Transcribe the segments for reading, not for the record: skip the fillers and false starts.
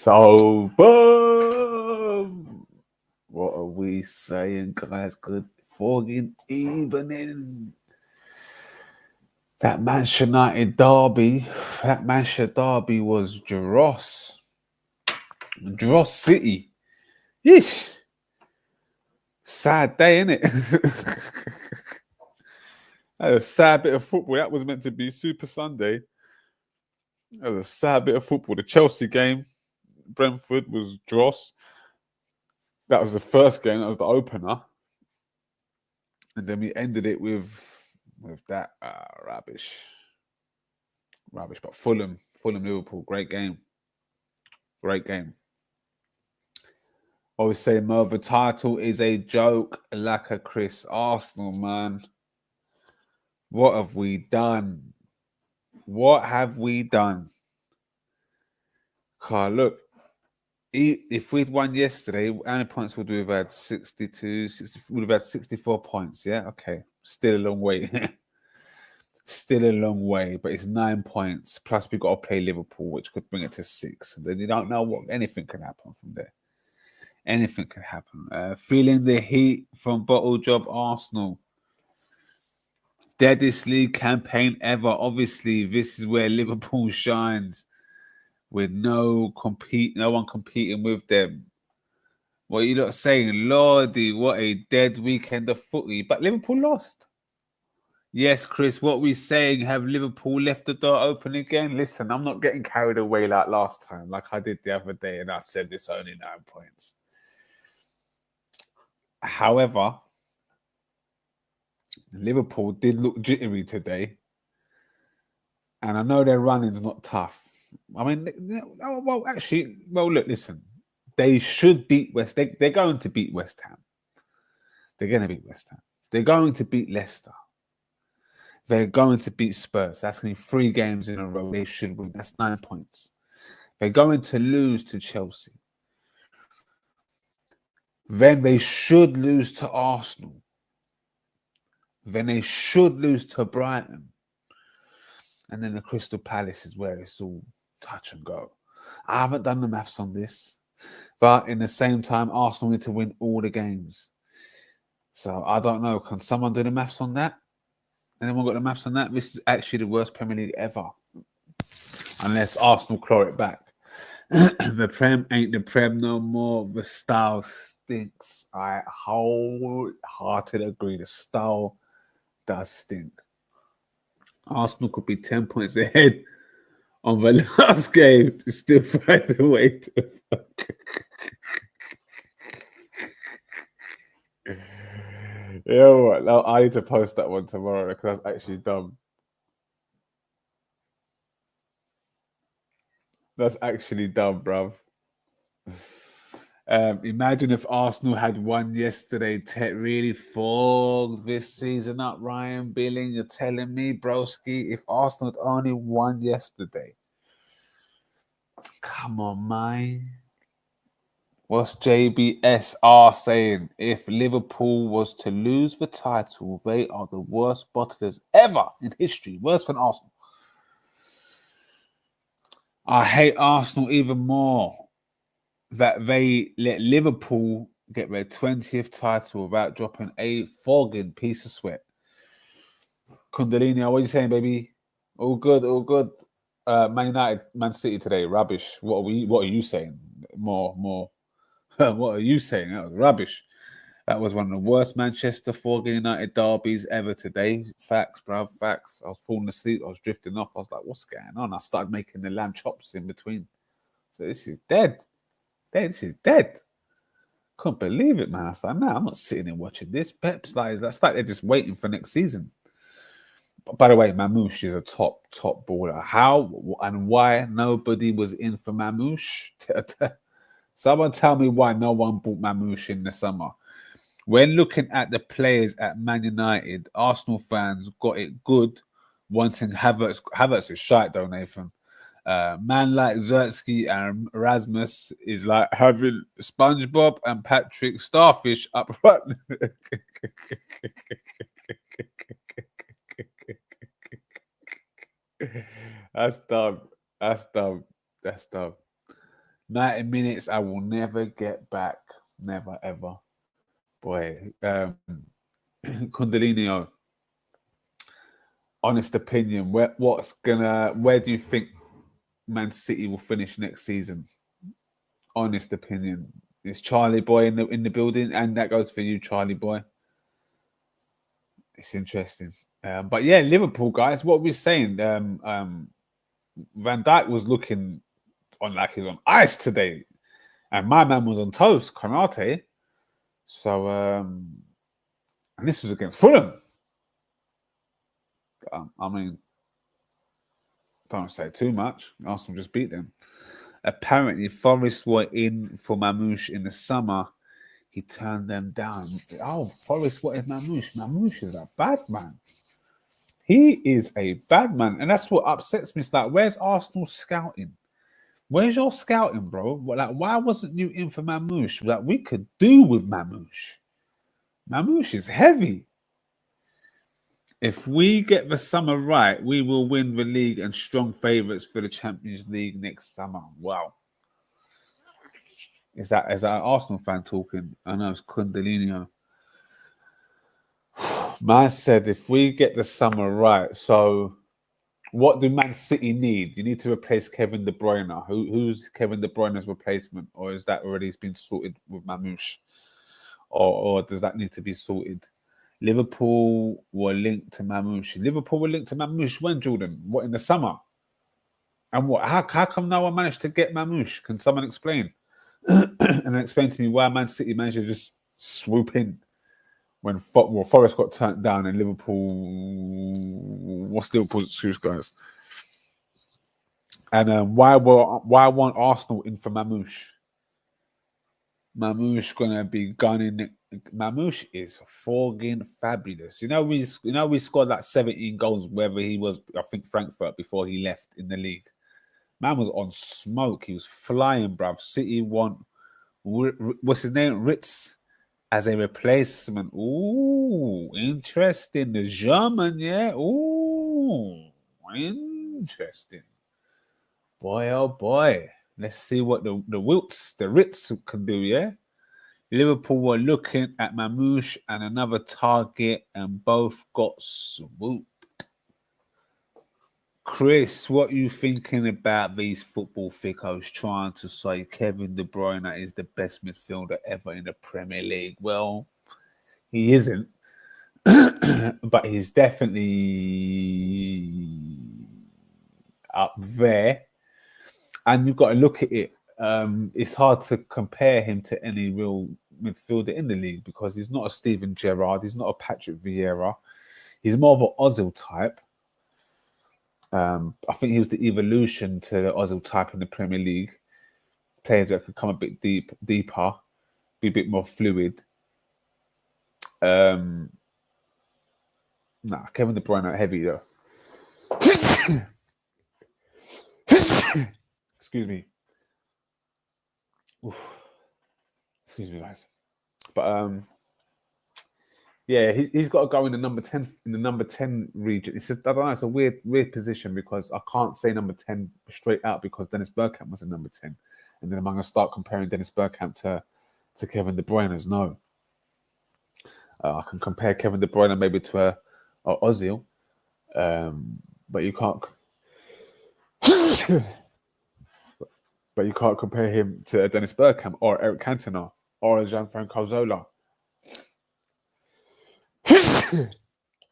So, boom! What are we saying, guys? Good fucking evening. That Manchester United derby, was Dross. Dross City. Yeesh. Sad day, innit? That was a sad bit of football. That was meant to be Super Sunday. That was a sad bit of football. The Chelsea game, Brentford, was Dross. That was the first game. That was the opener. And then we ended it with that rubbish. But Fulham, Liverpool, great game. Always say, Mo, the title is a joke, like a Chris. Arsenal, man. What have we done? Carl, look, if we'd won yesterday, how many points would we have had? 62, 60, we'd have had 64 points, yeah? Okay, still a long way. Still a long way, but it's 9 points. Plus, we've got to play Liverpool, which could bring it to 6. Then you don't know what anything can happen from there. Anything can happen. Feeling the heat from Bottle Job Arsenal. Deadest league campaign ever. Obviously, this is where Liverpool shines, with no one competing with them. What are you not saying? Lordy, what a dead weekend of footy. But Liverpool lost. Yes, Chris, what we saying? Have Liverpool left the door open again? Listen, I'm not getting carried away like last time, like I did the other day, and I said it's only 9 points. However, Liverpool did look jittery today, and I know their running's not tough. I mean, look, listen, they should beat They're going to beat West Ham. They're going to beat West Ham. They're going to beat Leicester. They're going to beat Spurs. That's going to be 3 games in a row. They should win. That's 9 points. They're going to lose to Chelsea. Then they should lose to Arsenal. Then they should lose to Brighton. And then the Crystal Palace is where it's all touch and go. I haven't done the maths on this. But in the same time, Arsenal need to win all the games. So I don't know. Can someone do the maths on that? Anyone got the maths on that? This is actually the worst Premier League ever. Unless Arsenal claw it back. The Prem ain't the Prem no more. The style stinks. I wholeheartedly agree. The style does stink. Arsenal could be 10 points ahead on the last game. Still find a way to fuck. Yeah, what? I need to post that one tomorrow because that's actually dumb. That's actually dumb, bruv. Imagine if Arsenal had won yesterday. Tet really fogged this season up, Ryan Billing. You're telling me, broski, if Arsenal had only won yesterday. Come on, man. What's JBSR saying? If Liverpool was to lose the title, they are the worst bottlers ever in history. Worse than Arsenal. I hate Arsenal even more that they let Liverpool get their 20th title without dropping a fogging piece of sweat. Kundalini, what are you saying, baby? All good. Man United, Man City today, rubbish. What are you saying? More. What are you saying? That was rubbish. That was one of the worst Manchester Fogging United derbies ever today. Facts, bruv, facts. I was falling asleep. I was drifting off. I was like, what's going on? I started making the lamb chops in between. So this is dead. This is dead. Couldn't believe it, man. I was like, nah, I'm not sitting and watching this. Pep's like, that's like they're just waiting for next season. But by the way, Mamouche is a top baller. How and why nobody was in for Mamouche? Someone tell me why no one bought Mamouche in the summer. When looking at the players at Man United, Arsenal fans got it good, wanting Havertz. Havertz is shite though, Nathan. Man like Zertsky and Erasmus is like having SpongeBob and Patrick Starfish up front. That's dumb. 90 minutes I will never get back. Never, ever. Boy, Kundalini, honest opinion, where do you think Man City will finish next season? Honest opinion. Is Charlie Boy in the building? And that goes for you, Charlie Boy. It's interesting. But yeah, Liverpool guys, what we're saying, Van Dijk was looking on like he's on ice today, and my man was on toast, Konate. So, and this was against Fulham. I mean, don't say too much. Arsenal just beat them. Apparently, Forest were in for Mamouche in the summer. He turned them down. Oh, Forest, what is Mamouche? Mamouche is a bad man. He is a bad man. And that's what upsets me. It's like, where's Arsenal scouting? Where's your scouting, bro? Like, why wasn't you in for Mamouche? Like, we could do with Mamouche. Mamouche is heavy. If we get the summer right, we will win the league and strong favourites for the Champions League next summer. Wow. Is that an Arsenal fan talking? I know it's Kundalini. Man said if we get the summer right, so what do Man City need? You need to replace Kevin De Bruyne. Who's Kevin De Bruyne's replacement? Or is that already been sorted with Mamouche? Or does that need to be sorted? Liverpool were linked to Mamouche. Liverpool were linked to Mamouche when, Jordan? What, in the summer? And what? How come no one managed to get Mamouche? Can someone explain? And then explain to me why Man City managed to just swoop in when Forest got turned down and Liverpool. What's Liverpool's excuse, guys? And why weren't Arsenal in for Mamouche? Mamouche gonna be gunning. Mamouche is fucking fabulous. We scored like 17 goals wherever he was. I think Frankfurt before he left in the league. Man was on smoke. He was flying, bruv. City want what's his name? Ritz as a replacement. Ooh, interesting. The German, yeah. Ooh, interesting. Boy, oh boy. Let's see what the Ritz can do, yeah? Liverpool were looking at Mamouche and another target and both got swooped. Chris, what are you thinking about these football thickos trying to say Kevin De Bruyne is the best midfielder ever in the Premier League? Well, he isn't, but he's definitely up there. And you've got to look at it. It's hard to compare him to any real midfielder in the league because he's not a Steven Gerrard, he's not a Patrick Vieira. He's more of an Ozil type. I think he was the evolution to the Ozil type in the Premier League. Players that could come a bit deeper, be a bit more fluid. Kevin De Bruyne heavy though. Excuse me. Oof. Excuse me, guys. But yeah, he's got to go in the number 10 region. I don't know. It's a weird position because I can't say number 10 straight out because Dennis Bergkamp was a number 10, and then I'm going to start comparing Dennis Bergkamp to Kevin De Bruyne. No, I can compare Kevin De Bruyne maybe to a Ozil, but you can't. But you can't compare him to a Dennis Bergkamp or Eric Cantona or a Gianfranco Zola.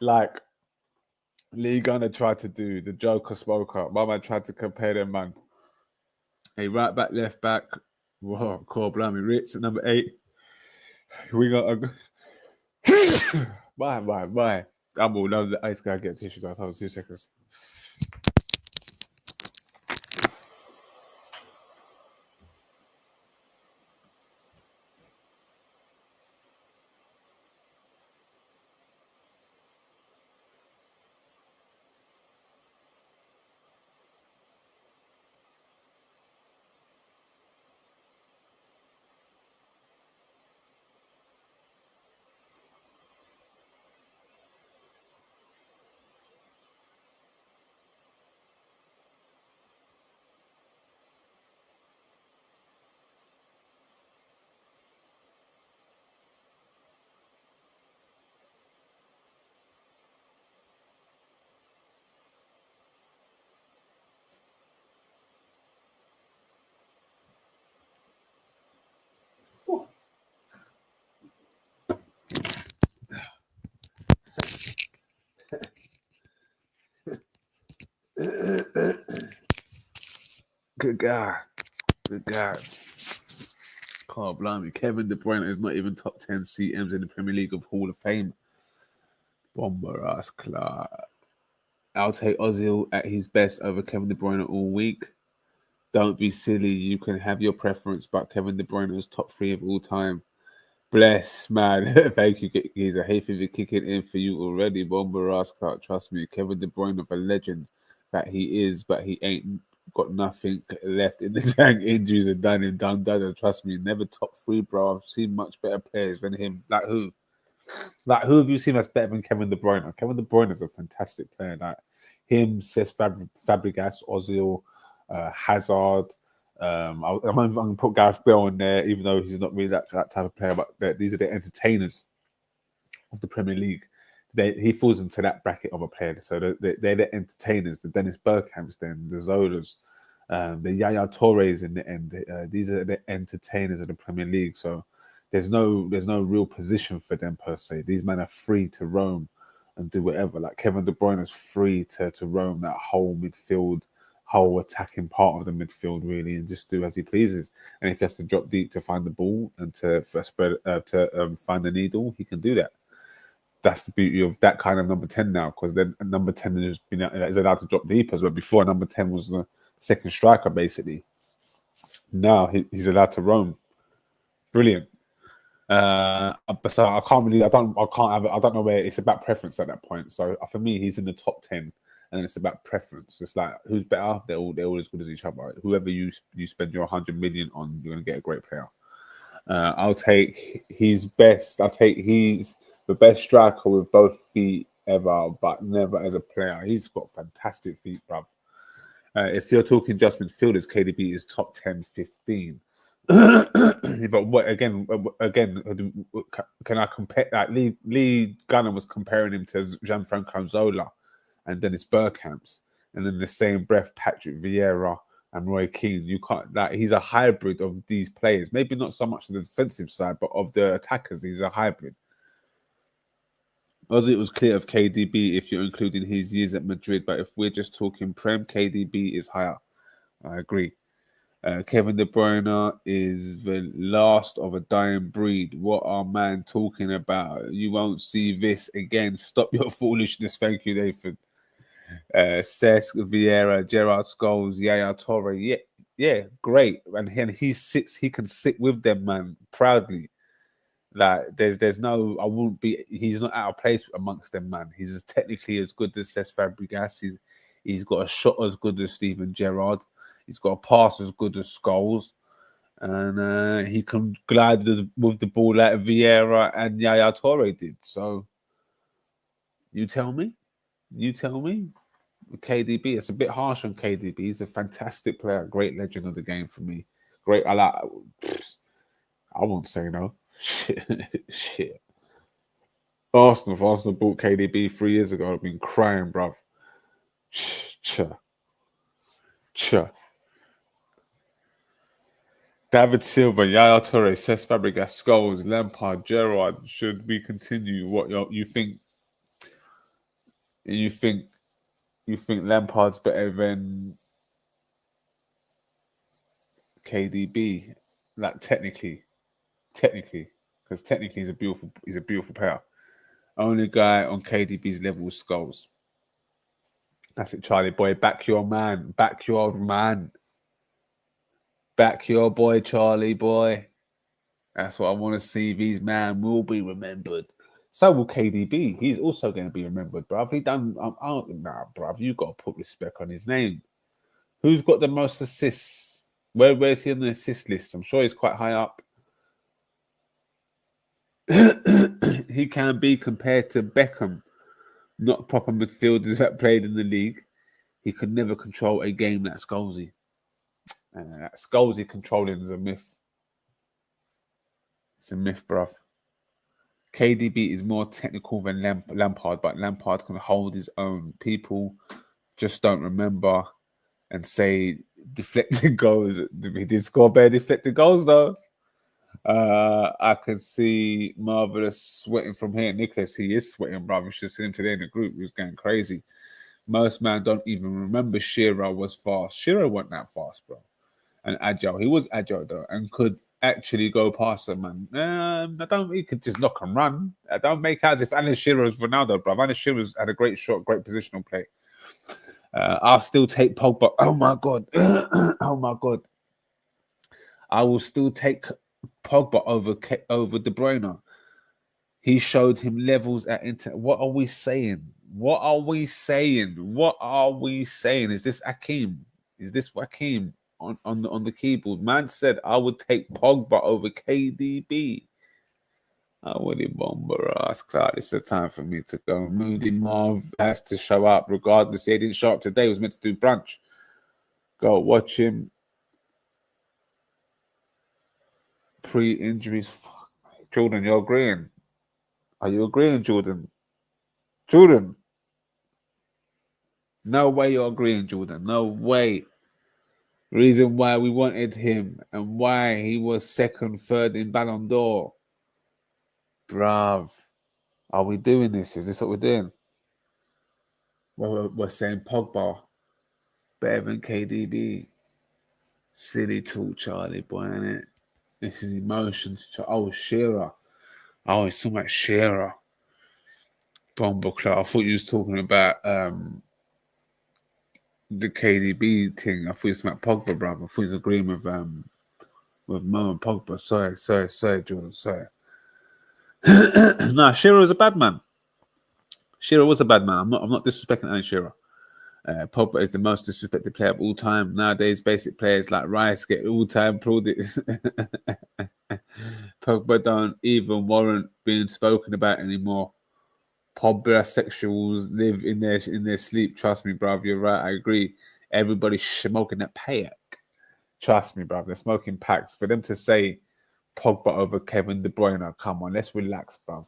Like Lee Gunner tried to do, the Joker spoke up. My man tried to compare them, man. A right back, left back. Whoa, cool, blimey. Ritz at number 8. We got a. Bye. I'm all over the ice guy. Get tissue, guys. Hold on 2 seconds. Good guy. Good guy. Can't blame me. Kevin De Bruyne is not even top 10 CMs in the Premier League of Hall of Fame. Bomber ass Clark. I'll take Ozil at his best over Kevin De Bruyne all week. Don't be silly. You can have your preference, but Kevin De Bruyne is top 3 of all time. Bless, man. Thank you, he's a hate for kicking in for you already. Bomber ass Clark. Trust me, Kevin De Bruyne of a legend that he is, but he ain't got nothing left in the tank. Injuries are done and done. Trust me, never top 3, bro. I've seen much better players than him. Like who? Like who have you seen that's better than Kevin De Bruyne? Kevin De Bruyne is a fantastic player. Like him, Cesc Fabregas, Ozil, Hazard. I'm going to put Gareth Bale in there, even though he's not really that type of player. But these are the entertainers of the Premier League. He falls into that bracket of a player. So they're the entertainers, the Dennis Bergkamps, then the Zolas, the Yaya Torres in the end. These are the entertainers of the Premier League. So there's no real position for them per se. These men are free to roam and do whatever. Like Kevin De Bruyne is free to roam that whole midfield, whole attacking part of the midfield, really, and just do as he pleases. And if he has to drop deep to find the ball and to find the needle, he can do that. That's the beauty of that kind of number 10 now, because then number 10 is allowed to drop deep as well. Before, number 10 was the second striker, basically. Now he's allowed to roam. Brilliant. But so I don't know where it's about preference at that point. So for me, he's in the top 10, and then it's about preference. It's like who's better? They're all as good as each other. Whoever you spend your 100 million on, you're gonna get a great player. I'll take his best. He's the best striker with both feet ever, but never as a player. He's got fantastic feet, bruv. If you're talking just midfielders, KDB is top 10, 15. But what again? Can I compare? Like Lee Gunner was comparing him to Gianfranco Zola and Dennis Bergkamp, and then the same breath, Patrick Vieira and Roy Keane. You can't. Like he's a hybrid of these players. Maybe not so much on the defensive side, but of the attackers, he's a hybrid. It was clear of KDB if you're including his years at Madrid, but if we're just talking Prem, KDB is higher. I agree. Kevin De Bruyne is the last of a dying breed. What are man talking about? You won't see this again. Stop your foolishness. Thank you, Nathan. Cesc, Vieira, Gerrard Scholes, Yaya Torre. Yeah, great. And he can sit with them, man, proudly. Like there's no, I wouldn't be. He's not out of place amongst them, man. He's technically as good as Cesc Fabregas. He's got a shot as good as Steven Gerrard. He's got a pass as good as Scholes, and he can glide with the ball like Vieira and Yaya Toure did. So, you tell me, KDB. It's a bit harsh on KDB. He's a fantastic player, great legend of the game for me. Great. I won't say no. Shit. Arsenal. If Arsenal bought KDB 3 years ago, I've been crying, bruv. Cha. David Silva, Yaya Toure, Cesc Fabregas, Scholes, Lampard, Gerrard. Should we continue? What you think? You think Lampard's better than KDB? Like technically, because technically he's a beautiful player. Only guy on KDB's level is Scholes. That's it, Charlie boy. Back your man. Back your man. Back your boy, Charlie boy. That's what I want to see. These man will be remembered. So will KDB. He's also going to be remembered, bruv. He done. Bruv. You got to put respect on his name. Who's got the most assists? Where's he on the assist list? I'm sure he's quite high up. He can be compared to Beckham, not proper midfielders that played in the league. He could never control a game like Scholesy. Scholesy controlling is a myth. It's a myth, bruv. KDB is more technical than Lampard, but Lampard can hold his own. People just don't remember and say deflected goals. He did score bare deflected goals, though. I can see Marvelous sweating from here. Nicholas, he is sweating, bruv. You should see him today in the group. He was going crazy. Most man don't even remember Shearer was fast. Shearer wasn't that fast, bro. and agile. He was agile though, and could actually go past them, man. I don't. He could just knock and run. I don't make out as if Alan Shearer was Ronaldo, bro. Alan Shearer's had a great shot, great positional play. I'll still take Pogba. Oh my god. Oh my god. I will still take Pogba over De Bruyne. He showed him levels at Inter. What are we saying? What are we saying? What are we saying? Is this Akeem? Is this Akeem on the keyboard? Man said I would take Pogba over KDB. I would bomber ass. Clark, it's the time for me to go. Moody Marv has to show up regardless. He didn't show up today. He was meant to do brunch. Go watch him. Pre-injuries. Fuck, Jordan, you're agreeing? Are you agreeing, Jordan? Jordan. No way you're agreeing, Jordan. No way. Reason why we wanted him and why he was second, third in Ballon d'Or. Bruv. Are we doing this? Is this what we're doing? We're saying Pogba better than KDB. Silly talk, Charlie boy, innit? This is emotions. Oh, Shearer. Oh, it's so much Shearer. Bomber. I thought you was talking about the KDB thing. I thought you was talking about Pogba, bro. I thought you was agreeing with Mo and Pogba. Sorry, Jordan. Sorry. Nah, Shearer was a bad man. Shearer was a bad man. I'm not disrespecting Alan Shearer. Pogba is the most disrespected player of all time. Nowadays, basic players like Rice get all-time plaudits. Pogba don't even warrant being spoken about anymore. Pogba sexuals live in their sleep. Trust me, bruv. You're right. I agree. Everybody's smoking that pack. Trust me, bruv. They're smoking packs. For them to say Pogba over Kevin De Bruyne, come on, let's relax, bruv.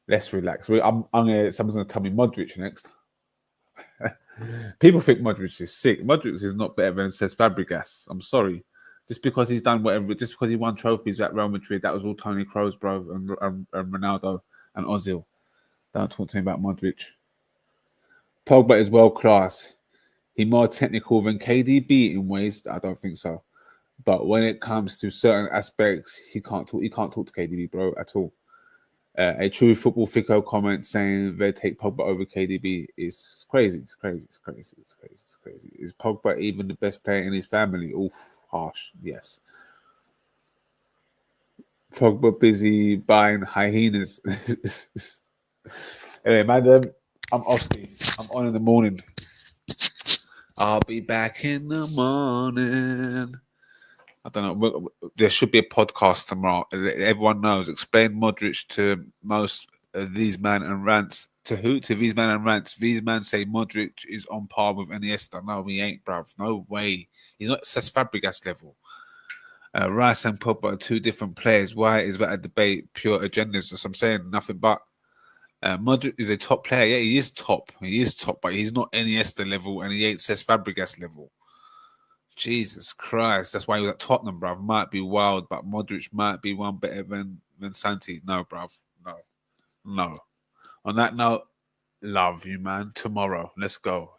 Let's relax. Someone's gonna tell me Modric next. People think Modric is sick. Modric is not better than Cesc Fabregas. I'm sorry. Just because he's done whatever, just because he won trophies at Real Madrid, that was all Toni Kroos, bro, and Ronaldo and Ozil. Don't talk to me about Modric. Pogba is world class. He's more technical than KDB in ways. I don't think so. But when it comes to certain aspects, he can't talk. He can't talk to KDB, bro, at all. A true football fico comment saying they take Pogba over KDB is crazy. It's crazy. Is Pogba even the best player in his family? Oof, harsh. Yes. Pogba busy buying hyenas. Anyway, madam, I'm Oski. I'm on in the morning. I'll be back in the morning. I don't know. There should be a podcast tomorrow. Everyone knows. Explain Modric to most of these man and rants. To who? To these man and rants. These man say Modric is on par with Iniesta. No, he ain't, bruv. No way. He's not Cesc Fabregas level. Rice and Pogba are two different players. Why is that a debate? Pure agendas. As I'm saying, nothing but. Modric is a top player. Yeah, he is top. He is top, but he's not Iniesta level and he ain't Cesc Fabregas level. Jesus Christ. That's why he was at Tottenham, bruv. Might be wild, but Modric might be one better than Santi. No, bruv. No. On that note, love you, man. Tomorrow. Let's go.